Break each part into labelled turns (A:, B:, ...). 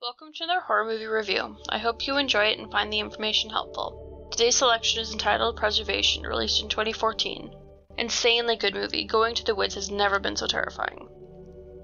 A: Welcome to another horror movie review. I hope you enjoy it and find the information helpful. Today's selection is entitled Peservation, released in 2014. Insanely good movie. Going to the woods has never been so terrifying.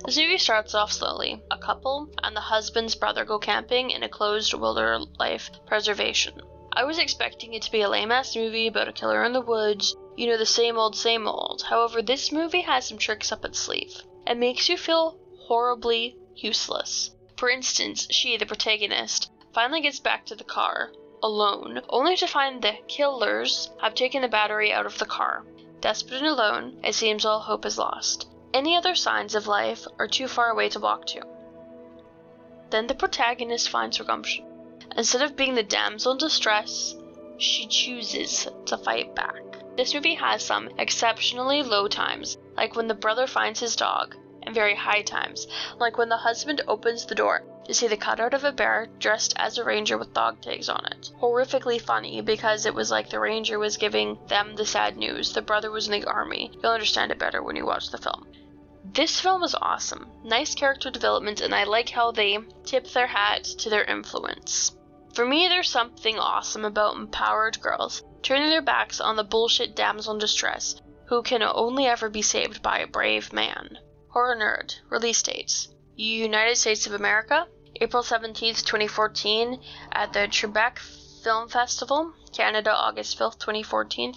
A: This movie starts off slowly. A couple and the husband's brother go camping in a closed wildlife preservation. I was expecting it to be a lame-ass movie about a killer in the woods, you know, the same old, same old. However, this movie has some tricks up its sleeve. It makes you feel horribly useless. For instance, she, the protagonist, finally gets back to the car, alone, only to find the killers have taken the battery out of the car. Desperate and alone, it seems all hope is lost. Any other signs of life are too far away to walk to. Then the protagonist finds her gumption. Instead of being the damsel in distress, she chooses to fight back. This movie has some exceptionally low times, like when the brother finds his dog, and very high times, like when the husband opens the door to see the cutout of a bear dressed as a ranger with dog tags on it. Horrifically funny because it was like the ranger was giving them the sad news. The brother was in the army. You'll understand it better when you watch the film. This film is awesome. Nice character development, and I like how they tip their hat to their influence. For me, there's something awesome about empowered girls turning their backs on the bullshit damsel in distress who can only ever be saved by a brave man. Horror Nerd. Release dates: United States of America, April 17th, 2014 at the Tribeca Film Festival. Canada, August 5th, 2014,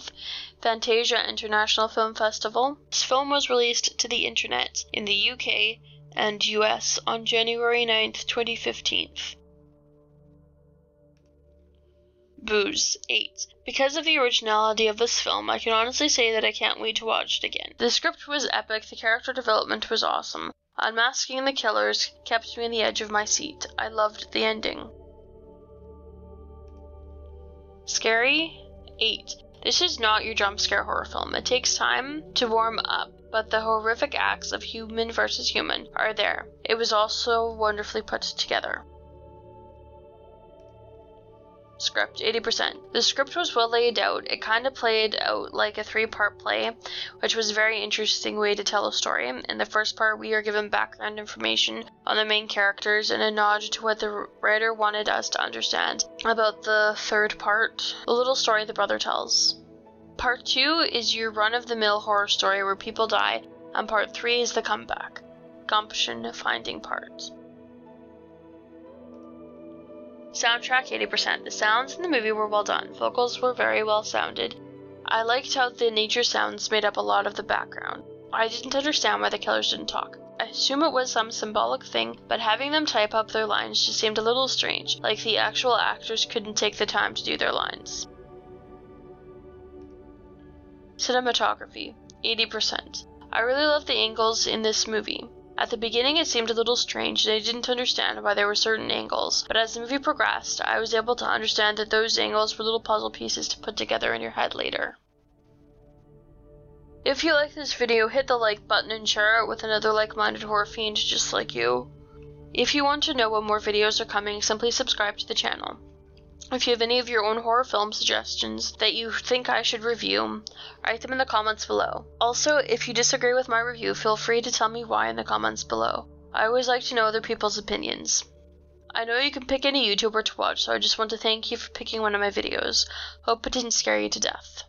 A: Fantasia International Film Festival. This film was released to the internet in the UK and US on January 9th, 2015. Booze. 8. Because of the originality of this film, I can honestly say that I can't wait to watch it again. The script was epic, the character development was awesome. Unmasking the killers kept me on the edge of my seat. I loved the ending. Scary. 8. This is not your jump scare horror film. It takes time to warm up, but the horrific acts of human versus human are there. It was also wonderfully put together. Script. 80%. The script was well laid out. It kind of played out like a 3-part play, which was a very interesting way to tell a story. In the first part, we are given background information on the main characters and a nod to what the writer wanted us to understand about the third part, the little story the brother tells. Part 2 is your run-of-the-mill horror story where people die, and part 3 is the comeback, gumption finding part. Soundtrack. 80%. The sounds in the movie were well done. Vocals were very well sounded. I liked how the nature sounds made up a lot of the background. I didn't understand why the killers didn't talk. I assume it was some symbolic thing, but having them type up their lines just seemed a little strange, like the actual actors couldn't take the time to do their lines. Cinematography. 80%. I really love the angles in this movie. At the beginning it seemed a little strange and I didn't understand why there were certain angles, but as the movie progressed, I was able to understand that those angles were little puzzle pieces to put together in your head later. If you like this video, hit the like button and share it with another like-minded horror fiend just like you. If you want to know when more videos are coming, simply subscribe to the channel. If you have any of your own horror film suggestions that you think I should review, write them in the comments below. Also, if you disagree with my review, feel free to tell me why in the comments below. I always like to know other people's opinions. I know you can pick any YouTuber to watch, so I just want to thank you for picking one of my videos. Hope it didn't scare you to death.